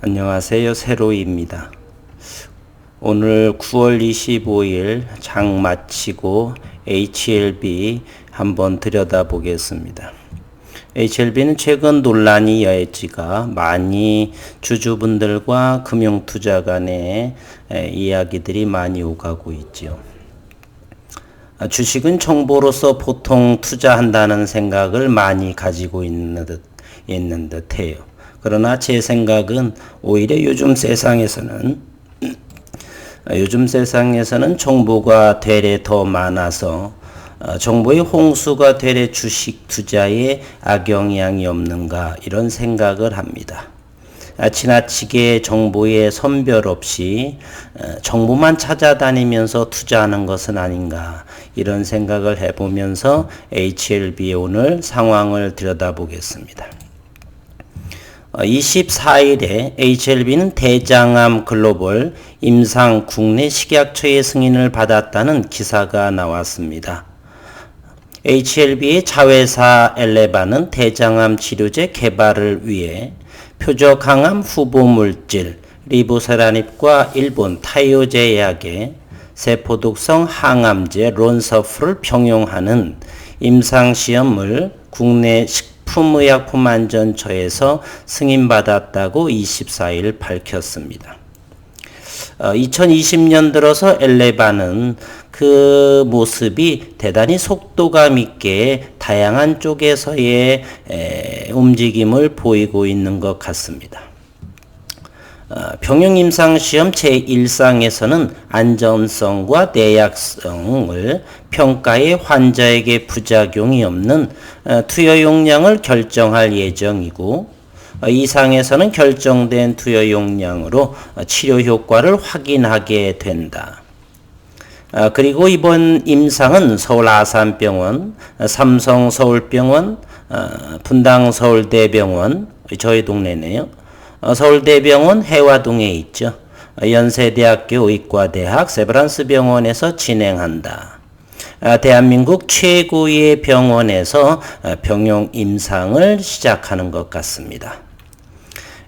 안녕하세요. 세로이입니다. 오늘 9월 25일 장 마치고 HLB 한번 들여다보겠습니다. HLB는 최근 논란이 여지가 많이 주주분들과 금융투자 간의 이야기들이 많이 오가고 있죠. 주식은 정보로서 보통 투자한다는 생각을 많이 가지고 있는 듯해요. 그러나 제 생각은 오히려 요즘 세상에서는 정보가 되레 더 많아서 정보의 홍수가 되레 주식 투자에 악영향이 없는가 이런 생각을 합니다. 지나치게 정보에 선별 없이 정보만 찾아다니면서 투자하는 것은 아닌가 이런 생각을 해보면서 HLB의 오늘 상황을 들여다보겠습니다. 24일에 HLB는 대장암 글로벌 임상 국내 식약처의 승인을 받았다는 기사가 나왔습니다. HLB의 자회사 엘레바는 대장암 치료제 개발을 위해 표적항암 후보물질 리보세라닙과 일본 타이오 제약의 세포독성 항암제 론서프를 병용하는 임상시험을 국내 식품의약품안전처에서 승인받았다고 24일 밝혔습니다. 2020년 들어서 엘레바는 그 모습이 대단히 속도감 있게 다양한 쪽에서의 움직임을 보이고 있는 것 같습니다. 병용 임상시험 제1상에서는 안전성과 내약성을 평가해 환자에게 부작용이 없는 투여 용량을 결정할 예정이고, 2상에서는 결정된 투여 용량으로 치료 효과를 확인하게 된다. 그리고 이번 임상은 서울 아산병원, 삼성 서울병원, 분당 서울대병원, 저희 동네네요. 서울대병원 해화동에 있죠. 연세대학교 의과대학 세브란스 병원에서 진행한다. 대한민국 최고의 병원에서 병용 임상을 시작하는 것 같습니다.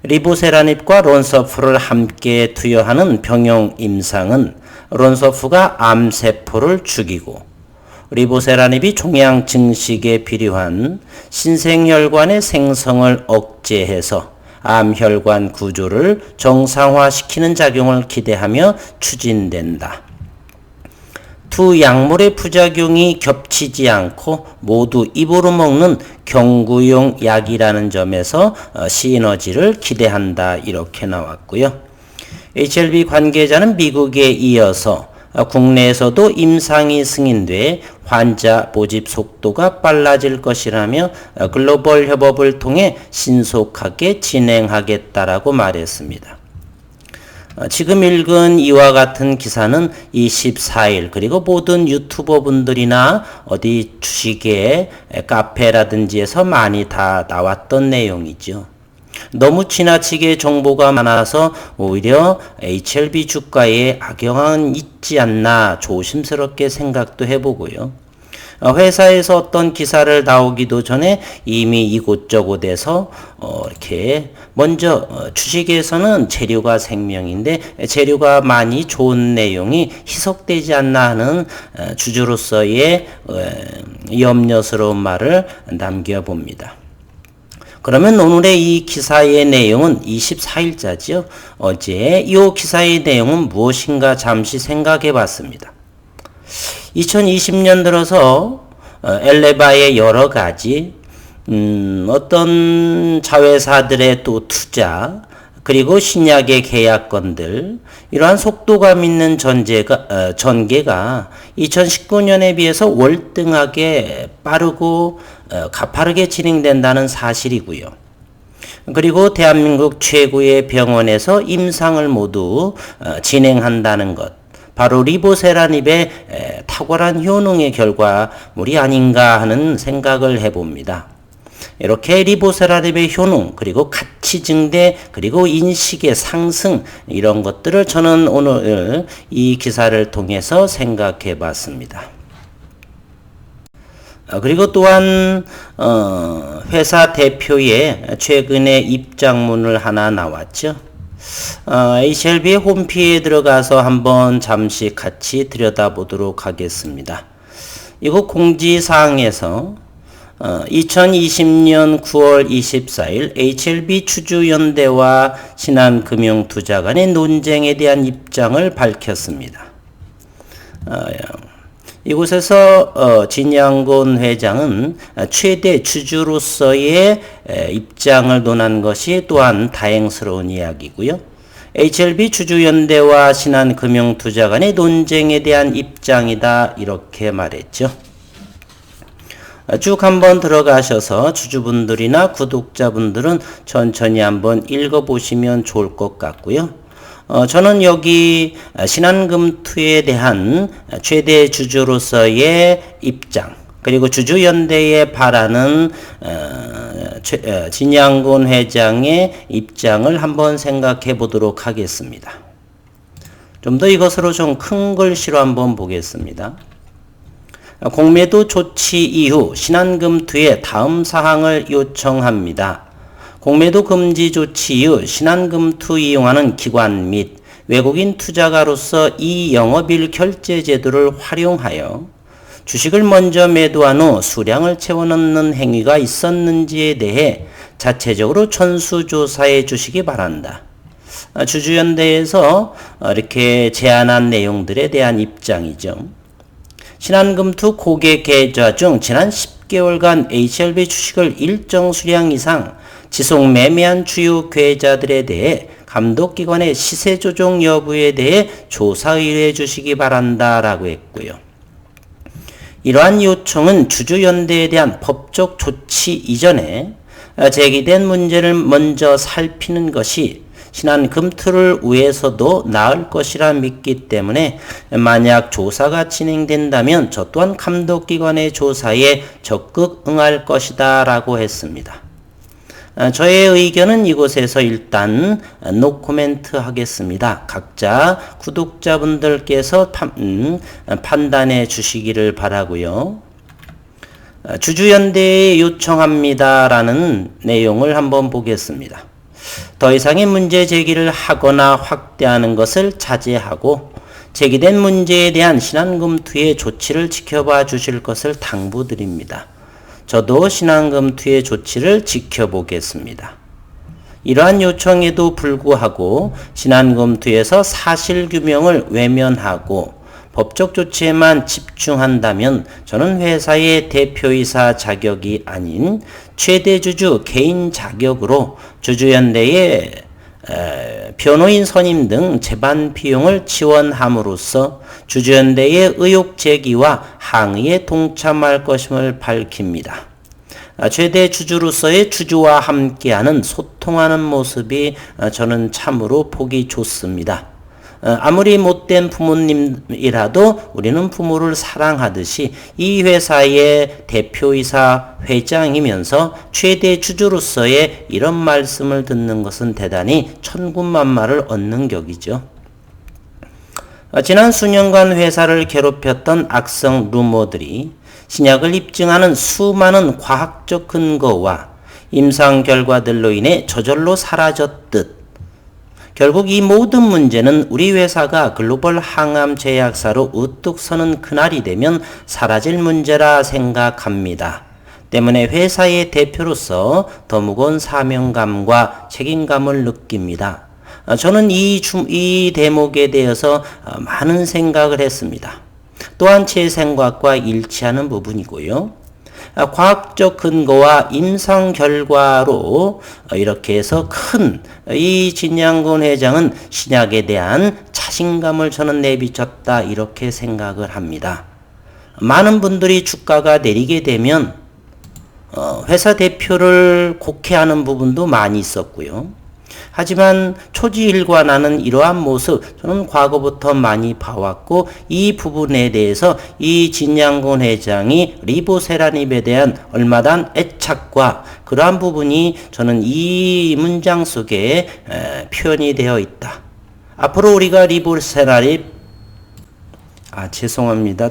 리보세라닙과 론서프를 함께 투여하는 병용 임상은 론서프가 암세포를 죽이고 리보세라닙이 종양 증식에 필요한 신생혈관의 생성을 억제해서 암혈관 구조를 정상화시키는 작용을 기대하며 추진된다. 두 약물의 부작용이 겹치지 않고 모두 입으로 먹는 경구용 약이라는 점에서 시너지를 기대한다 이렇게 나왔고요. HLB 관계자는 미국에 이어서 국내에서도 임상이 승인돼 환자 모집 속도가 빨라질 것이라며 글로벌 협업을 통해 신속하게 진행하겠다라고 말했습니다. 지금 읽은 이와 같은 기사는 24일 그리고 모든 유튜버 분들이나 어디 주식의 카페라든지에서 많이 다 나왔던 내용이죠. 너무 지나치게 정보가 많아서 오히려 HLB 주가에 악영향은 있지 않나 조심스럽게 생각도 해보고요. 회사에서 어떤 기사를 나오기도 전에 이미 이곳저곳에서 이렇게 먼저 주식에서는 재료가 생명인데 재료가 많이 좋은 내용이 희석되지 않나 하는 주주로서의 염려스러운 말을 남겨봅니다. 그러면 오늘의 이 기사의 내용은 24일자죠. 어제 이 기사의 내용은 무엇인가 잠시 생각해 봤습니다. 2020년 들어서 엘레바의 여러 가지 어떤 자회사들의 또 투자 그리고 신약의 계약건들 이러한 속도감 있는 전개가 2019년에 비해서 월등하게 빠르고 가파르게 진행된다는 사실이고요. 그리고 대한민국 최고의 병원에서 임상을 모두 진행한다는 것 바로 리보세라닙의 탁월한 효능의 결과물이 아닌가 하는 생각을 해봅니다. 이렇게 리보세라닙의 효능 그리고 가치 증대 그리고 인식의 상승 이런 것들을 저는 오늘 이 기사를 통해서 생각해 봤습니다. 그리고 또한 회사 대표의 최근에 입장문을 하나 나왔죠. HLB의 홈페이지에 들어가서 한번 잠시 같이 들여다보도록 하겠습니다. 이곳 공지사항에서 2020년 9월 24일 HLB 추주연대와 신한금융투자 간의 논쟁에 대한 입장을 밝혔습니다. 이곳에서 진양곤 회장은 최대 주주로서의 입장을 논한 것이 또한 다행스러운 이야기고요. HLB 주주연대와 신한금융투자 간의 논쟁에 대한 입장이다 이렇게 말했죠. 쭉 한번 들어가셔서 주주분들이나 구독자분들은 천천히 한번 읽어보시면 좋을 것 같고요. 저는 여기 신한금투에 대한 최대 주주로서의 입장 그리고 주주연대에 바라는 진양곤 회장의 입장을 한번 생각해 보도록 하겠습니다. 좀 더 이것으로 좀 큰 글씨로 한번 보겠습니다. 공매도 조치 이후 신한금투에 다음 사항을 요청합니다. 공매도 금지 조치 이후 신한금투 이용하는 기관 및 외국인 투자가로서 이 영업일 결제 제도를 활용하여 주식을 먼저 매도한 후 수량을 채워넣는 행위가 있었는지에 대해 자체적으로 전수조사해 주시기 바란다. 주주연대에서 이렇게 제안한 내용들에 대한 입장이죠. 신한금투 고객 계좌 중 지난 10개월간 HLB 주식을 일정 수량 이상 지속 매매한 주요 계좌들에 대해 감독기관의 시세 조정 여부에 대해 조사 의뢰해 주시기 바란다 라고 했고요. 이러한 요청은 주주연대에 대한 법적 조치 이전에 제기된 문제를 먼저 살피는 것이 신한금투를 위해서도 나을 것이라 믿기 때문에 만약 조사가 진행된다면 저 또한 감독기관의 조사에 적극 응할 것이다 라고 했습니다. 저의 의견은 이곳에서 일단 노코멘트 하겠습니다. 각자 구독자분들께서 판단해 주시기를 바라고요. 주주연대에 요청합니다 라는 내용을 한번 보겠습니다. 더 이상의 문제 제기를 하거나 확대하는 것을 자제하고 제기된 문제에 대한 신한금투의 조치를 지켜봐 주실 것을 당부드립니다. 저도 신한금투의 조치를 지켜보겠습니다. 이러한 요청에도 불구하고 신한금투에서 사실규명을 외면하고 법적 조치에만 집중한다면 저는 회사의 대표이사 자격이 아닌 최대주주 개인 자격으로 주주연대의 변호인 선임 등 재반 비용을 지원함으로써 주주연대의 의혹 제기와 항의에 동참할 것임을 밝힙니다. 최대 주주로서의 주주와 함께하는 소통하는 모습이 저는 참으로 보기 좋습니다. 아무리 못된 부모님이라도 우리는 부모를 사랑하듯이 이 회사의 대표이사 회장이면서 최대 주주로서의 이런 말씀을 듣는 것은 대단히 천군만마를 얻는 격이죠. 지난 수년간 회사를 괴롭혔던 악성 루머들이 신약을 입증하는 수많은 과학적 근거와 임상 결과들로 인해 저절로 사라졌듯 결국 이 모든 문제는 우리 회사가 글로벌 항암 제약사로 우뚝 서는 그날이 되면 사라질 문제라 생각합니다. 때문에 회사의 대표로서 더 무거운 사명감과 책임감을 느낍니다. 저는 이 대목에 대해서 많은 생각을 했습니다. 또한 제 생각과 일치하는 부분이고요. 과학적 근거와 임상 결과로 이렇게 해서 큰 이 진양곤 회장은 신약에 대한 자신감을 저는 내비쳤다 이렇게 생각을 합니다. 많은 분들이 주가가 내리게 되면 회사 대표를 곡해하는 부분도 많이 있었고요. 하지만 초지일관하는 이러한 모습 저는 과거부터 많이 봐왔고 이 부분에 대해서 이 진양곤 회장이 리보세라닙에 대한 얼마단 애착과 그러한 부분이 저는 이 문장 속에 표현이 되어 있다. 앞으로 우리가 리보세라닙 죄송합니다.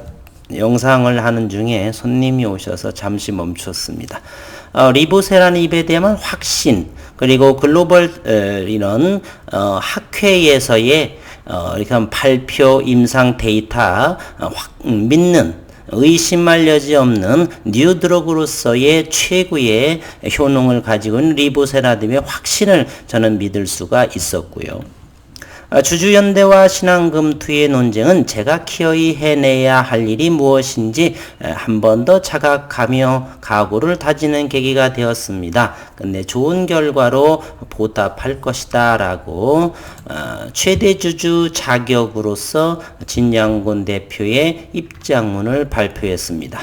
영상을 하는 중에 손님이 오셔서 잠시 멈췄습니다. 리보세라는 입에 대한 확신, 그리고 글로벌 이런 학회에서의 이렇게 발표 임상 데이터 믿는, 의심할 여지 없는 뉴드러그로서의 최고의 효능을 가지고 있는 리보세라즘의 확신을 저는 믿을 수가 있었고요. 주주연대와 신한금투의 논쟁은 제가 기어이 해내야 할 일이 무엇인지 한 번 더 자각하며 각오를 다지는 계기가 되었습니다. 근데 좋은 결과로 보답할 것이다 라고 최대 주주 자격으로서 진양곤 대표의 입장문을 발표했습니다.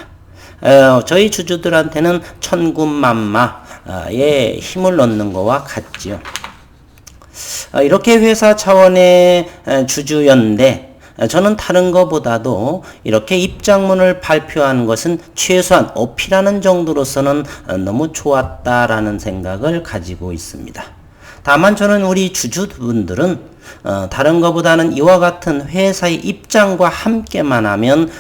저희 주주들한테는 천군만마에 힘을 얻는 것과 같지요. 이렇게 회사 차원의 주주연대, 저는 다른 것보다도 이렇게 입장문을 발표한 것은 최소한 어필하는 정도로서는 너무 좋았다라는 생각을 가지고 있습니다. 다만 저는 우리 주주분들은 다른 것보다는 이와 같은 회사의 입장과 함께만 하면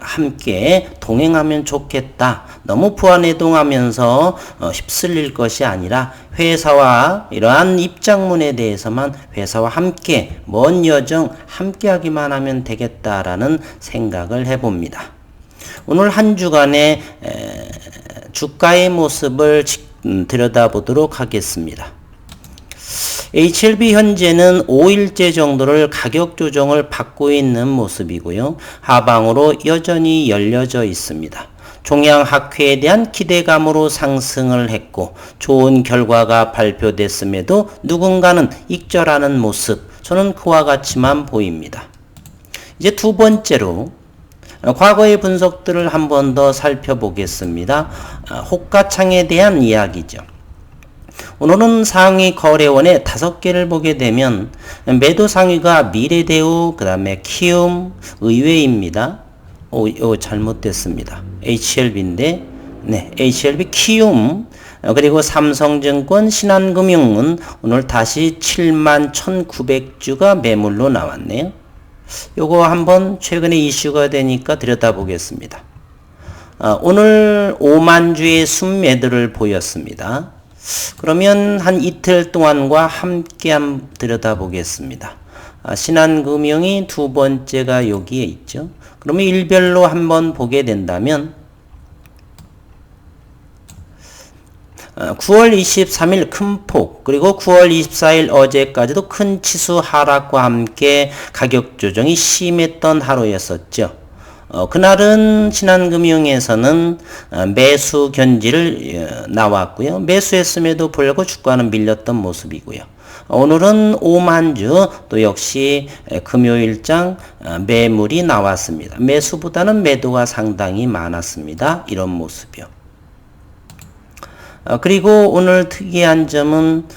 함께 동행하면 좋겠다. 너무 부안해동하면서 휩쓸릴 것이 아니라 회사와 이러한 입장문에 대해서만 회사와 함께 먼 여정 함께 하기만 하면 되겠다라는 생각을 해봅니다. 오늘 한 주간의 주가의 모습을 들여다보도록 하겠습니다. HLB 현재는 5일째 정도를 가격 조정을 받고 있는 모습이고요. 하방으로 여전히 열려져 있습니다. 종양학회에 대한 기대감으로 상승을 했고 좋은 결과가 발표됐음에도 누군가는 익절하는 모습, 저는 그와 같이만 보입니다. 이제 두 번째로 과거의 분석들을 한 번 더 살펴보겠습니다. 호가창에 대한 이야기죠. 오늘은 상위 거래원에 5개를 보게 되면 매도 상위가 미래대우, 그 다음에 키움, 의외입니다. 잘못됐습니다. HLB인데, 네, HLB 키움, 그리고 삼성증권, 신한금융은 오늘 다시 71,900주가 매물로 나왔네요. 요거 한번 최근에 이슈가 되니까 들여다보겠습니다. 오늘 5만 주의 순매도를 보였습니다. 그러면 한 이틀 동안과 함께 한번 들여다보겠습니다. 신한금융이 두 번째가 여기에 있죠. 그러면 일별로 한번 보게 된다면 9월 23일 큰 폭, 그리고 9월 24일 어제까지도 큰 치수 하락과 함께 가격 조정이 심했던 하루였었죠. 그날은 신한금융에서는 매수 견지를 나왔고요. 매수했음에도 불구하고 주가는 밀렸던 모습이고요. 오늘은 5만주 또 역시 금요일장 매물이 나왔습니다. 매수보다는 매도가 상당히 많았습니다. 이런 모습이요. 그리고 오늘 특이한 점은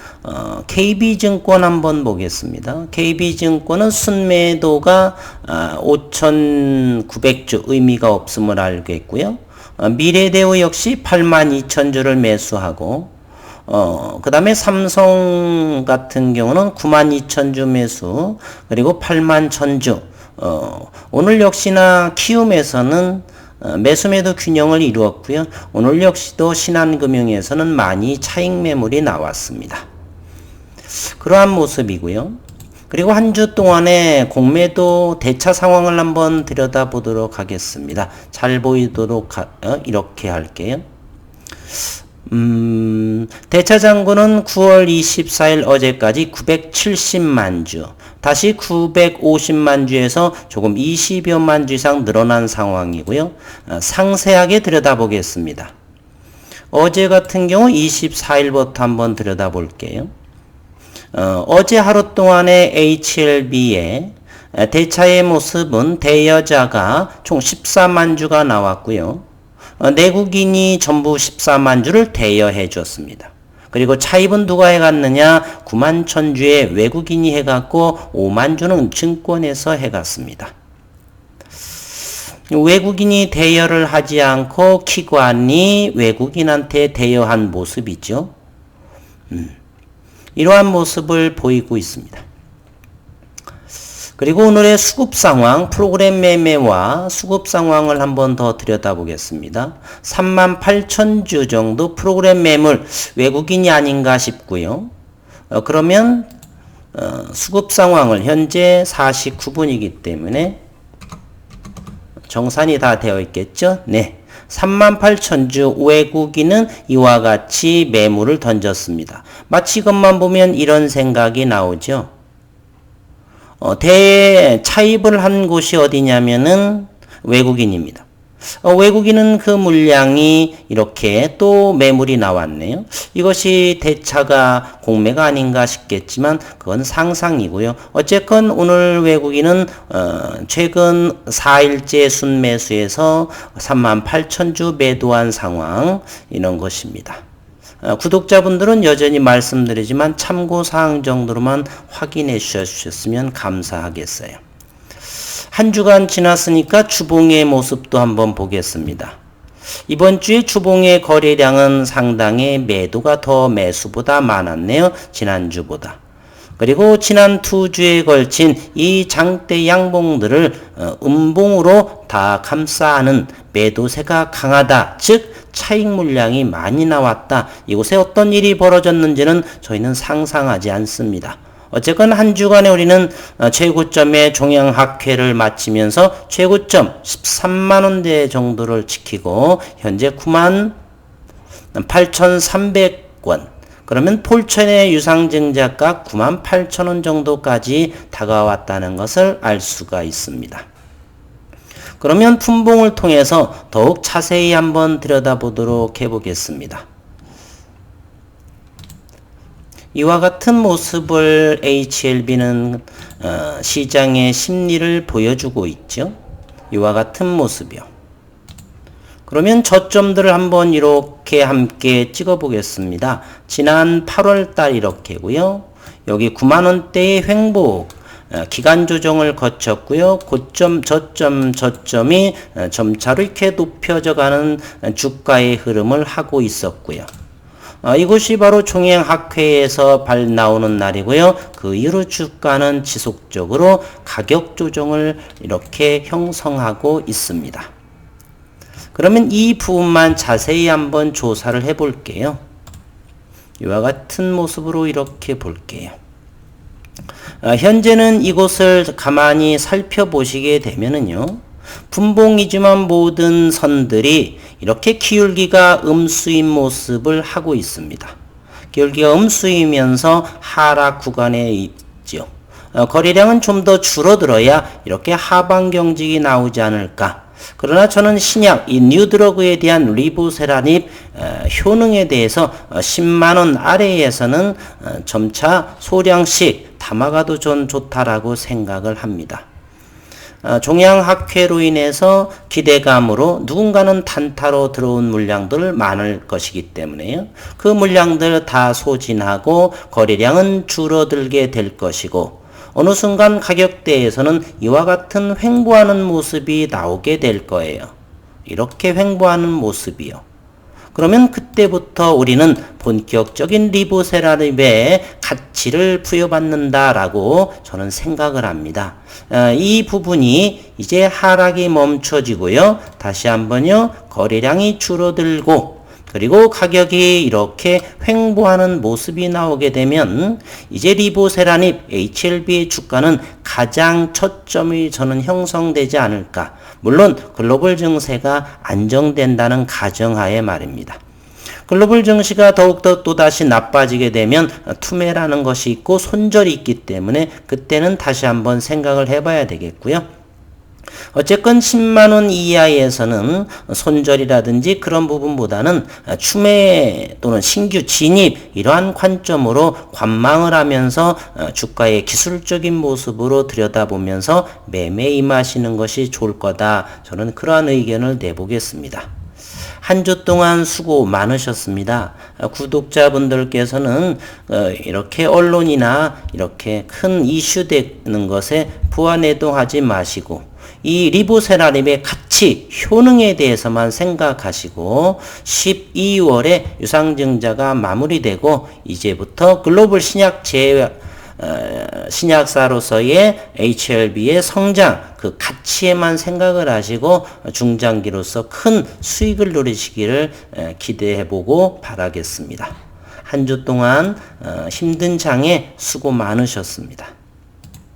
KB증권 한번 보겠습니다. KB증권은 순매도가 5,900주 의미가 없음을 알겠고요. 미래대우 역시 82,000주를 매수하고 그 다음에 삼성 같은 경우는 92,000주 매수, 그리고 81,000주. 오늘 역시나 키움에서는 매수매도 균형을 이루었고요. 오늘 역시도 신한금융에서는 많이 차익 매물이 나왔습니다. 그러한 모습이고요. 그리고 한 주 동안의 공매도 대차 상황을 한번 들여다보도록 하겠습니다. 잘 보이도록 이렇게 할게요. 대차 잔고는 9월 24일 어제까지 970만 주, 다시 950만 주에서 조금 20여만 주 이상 늘어난 상황이고요. 상세하게 들여다보겠습니다. 어제 같은 경우 24일부터 한번 들여다볼게요. 어제 하루 동안의 HLB의 대차의 모습은 대여자가 총 14만 주가 나왔고요. 내국인이 전부 14만 주를 대여해 줬습니다. 그리고 차입은 누가 해갔느냐? 9만 1,000주에 외국인이 해갔고 5만 주는 증권에서 해갔습니다. 외국인이 대여를 하지 않고 기관이 외국인한테 대여한 모습이죠. 이러한 모습을 보이고 있습니다. 그리고 오늘의 수급 상황, 프로그램 매매와 수급 상황을 한번 더 들여다보겠습니다. 38,000주 정도 프로그램 매물 외국인이 아닌가 싶고요. 그러면 수급 상황을 현재 49분이기 때문에 정산이 다 되어 있겠죠? 네. 38,000주 외국인은 이와 같이 매물을 던졌습니다. 마치 이것만 보면 이런 생각이 나오죠. 대차입을 한 곳이 어디냐면은 외국인입니다. 외국인은 그 물량이 이렇게 또 매물이 나왔네요. 이것이 대차가 공매가 아닌가 싶겠지만 그건 상상이고요. 어쨌건 오늘 외국인은 최근 4일째 순매수에서 38,000주 매도한 상황 이런 것입니다. 구독자분들은 여전히 말씀드리지만 참고사항 정도로만 확인해 주셨으면 감사하겠어요. 한 주간 지났으니까 주봉의 모습도 한번 보겠습니다. 이번 주에 주봉의 거래량은 상당히 매도가 더 매수보다 많았네요. 지난주보다. 그리고 지난 두 주에 걸친 이 장대 양봉들을 음봉으로 다 감싸는 매도세가 강하다. 즉 차익 물량이 많이 나왔다. 이곳에 어떤 일이 벌어졌는지는 저희는 상상하지 않습니다. 어쨌건 한 주간에 우리는 최고점의 종양학회를 마치면서 최고점 13만원대 정도를 지키고 현재 98,300원 그러면 폴천의 유상증자가 98,000원 정도까지 다가왔다는 것을 알 수가 있습니다. 그러면 품봉을 통해서 더욱 자세히 한번 들여다보도록 해보겠습니다. 이와 같은 모습을 HLB는 시장의 심리를 보여주고 있죠. 이와 같은 모습이요. 그러면 저점들을 한번 이렇게 함께 찍어 보겠습니다. 지난 8월달 이렇게고요. 여기 9만원대의 횡보 기간 조정을 거쳤고요. 고점, 저점이 점차로 이렇게 높여져 가는 주가의 흐름을 하고 있었고요. 이것이 바로 종양학회에서 나오는 날이고요. 그 이후로 주가는 지속적으로 가격 조정을 이렇게 형성하고 있습니다. 그러면 이 부분만 자세히 한번 조사를 해 볼게요. 이와 같은 모습으로 이렇게 볼게요. 현재는 이곳을 가만히 살펴보시게 되면은요. 분봉이지만 모든 선들이 이렇게 기울기가 음수인 모습을 하고 있습니다. 기울기가 음수이면서 하락 구간에 있죠. 거래량은 좀 더 줄어들어야 이렇게 하방 경직이 나오지 않을까. 그러나 저는 신약 이 뉴드러그에 대한 리보세라닙 효능에 대해서 10만원 아래에서는 점차 소량씩 담아가도 좀 좋다라고 생각을 합니다. 종양학회로 인해서 기대감으로 누군가는 단타로 들어온 물량들 많을 것이기 때문에요. 그 물량들 다 소진하고 거래량은 줄어들게 될 것이고 어느 순간 가격대에서는 이와 같은 횡보하는 모습이 나오게 될 거예요. 이렇게 횡보하는 모습이요. 그러면 그때부터 우리는 본격적인 리보세라닙의 가치를 부여받는다라고 저는 생각을 합니다. 이 부분이 이제 하락이 멈춰지고요. 다시 한번요. 거래량이 줄어들고 그리고 가격이 이렇게 횡보하는 모습이 나오게 되면 이제 리보세라닙 HLB의 주가는 가장 초점이 저는 형성되지 않을까. 물론 글로벌 증세가 안정된다는 가정하에 말입니다. 글로벌 증시가 더욱더 또다시 나빠지게 되면 투매라는 것이 있고 손절이 있기 때문에 그때는 다시 한번 생각을 해봐야 되겠고요. 어쨌건 10만원 이하에서는 손절이라든지 그런 부분보다는 추매 또는 신규 진입 이러한 관점으로 관망을 하면서 주가의 기술적인 모습으로 들여다보면서 매매에 임하시는 것이 좋을 거다. 저는 그러한 의견을 내보겠습니다. 한 주 동안 수고 많으셨습니다. 구독자분들께서는 이렇게 언론이나 이렇게 큰 이슈 되는 것에 부안해동하지 마시고 이 리보세라닙의 가치, 효능에 대해서만 생각하시고 12월에 유상증자가 마무리되고 이제부터 글로벌 신약 신약사로서의 HLB의 성장, 그 가치에만 생각을 하시고 중장기로서 큰 수익을 누리시기를 기대해보고 바라겠습니다. 한 주 동안 힘든 장에 수고 많으셨습니다.